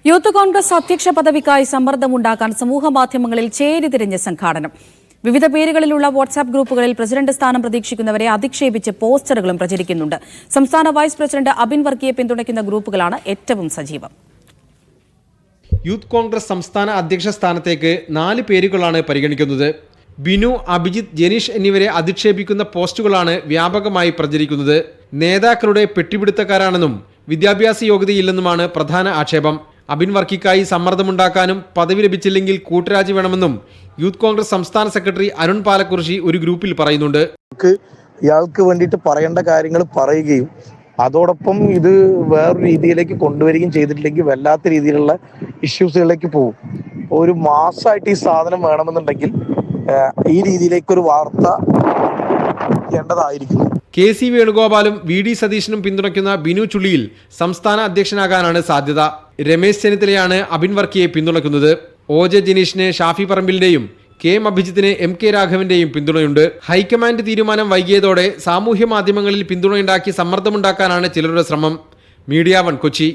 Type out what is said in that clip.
Youth Congress അധ്യക്ഷ പദവിക്കായി സമ്മർദ്ദമുണ്ടാക്കാൻ സമൂഹമാധ്യമങ്ങളിൽ ചേരിതിരിഞ്ഞ സംഘാടനം. വിവിധ പേരുകളിലുള്ള വാട്സാപ്പ് ഗ്രൂപ്പുകളിൽ പ്രസിഡന്റ് സ്ഥാനം പ്രതീക്ഷിക്കുന്നവരെ അധിക്ഷേപിച്ച് പോസ്റ്ററുകളും പ്രചരിക്കുന്നുണ്ട്. സംസ്ഥാന വൈസ് പ്രസിഡന്റ് അബിൻ വർക്കിയെ പിന്തുണയ്ക്കുന്ന ഗ്രൂപ്പുകളാണ് ഏറ്റവും സജീവം. യൂത്ത് കോൺഗ്രസ് സംസ്ഥാന അധ്യക്ഷ സ്ഥാനത്തേക്ക് 4 പേരുകളാണ് പരിഗണിക്കുന്നത്. ബിനു, അഭിജിത്ത്, ജനീഷ് എന്നിവരെ അധിക്ഷേപിക്കുന്ന പോസ്റ്റുകളാണ് വ്യാപകമായി പ്രചരിക്കുന്നത്. നേതാക്കളുടെ പെട്ടിപിടുത്തക്കാരാണെന്നും വിദ്യാഭ്യാസ യോഗ്യതയില്ലെന്നുമാണ് പ്രധാന ആക്ഷേപം. അബിൻ വർക്കിക്കായി സമ്മർദ്ദമുണ്ടാക്കാനും പദവി ലഭിച്ചില്ലെങ്കിൽ കൂട്ടുരാജി വേണമെന്നും യൂത്ത് കോൺഗ്രസ് സംസ്ഥാന സെക്രട്ടറി അരുൺ പാലക്കുറിശി ഒരു ഗ്രൂപ്പിൽ പറയുന്നുണ്ട്. ഇയാൾക്ക് വേണ്ടിയിട്ട് പറയേണ്ട കാര്യങ്ങൾ പറയുകയും അതോടൊപ്പം ഇത് വേറൊരു രീതിയിലേക്ക് കൊണ്ടുവരികയും ചെയ്തിട്ടില്ലെങ്കിൽ വല്ലാത്ത രീതിയിലുള്ള ഇഷ്യൂസുകളിലേക്ക് പോകും. ഒരു മാസമായിട്ട് ഈ സാധനം വേണമെന്നുണ്ടെങ്കിൽ ഈ രീതിയിലേക്കൊരു വാർത്ത ചെയ്യേണ്ടതായിരിക്കും. KC വേണുഗോപാലും VD സതീശനും പിന്തുണയ്ക്കുന്ന ബിനു ചുള്ളിയിൽ സംസ്ഥാന അധ്യക്ഷനാകാനാണ് സാധ്യത. രമേശ് ചെന്നിത്തലയാണ് അബിൻ വർക്കിയെ പിന്തുണയ്ക്കുന്നത്. OJ ജനീഷിന് ഷാഫി പറമ്പിലിന്റെയും KM അഭിജിത്തിന് MK രാഘവന്റെയും പിന്തുണയുണ്ട്. ഹൈക്കമാൻഡ് തീരുമാനം വൈകിയതോടെ സാമൂഹ്യ മാധ്യമങ്ങളിൽ പിന്തുണയുണ്ടാക്കി സമ്മർദ്ദമുണ്ടാക്കാനാണ് ചിലരുടെ ശ്രമം. മീഡിയ 1 കൊച്ചി.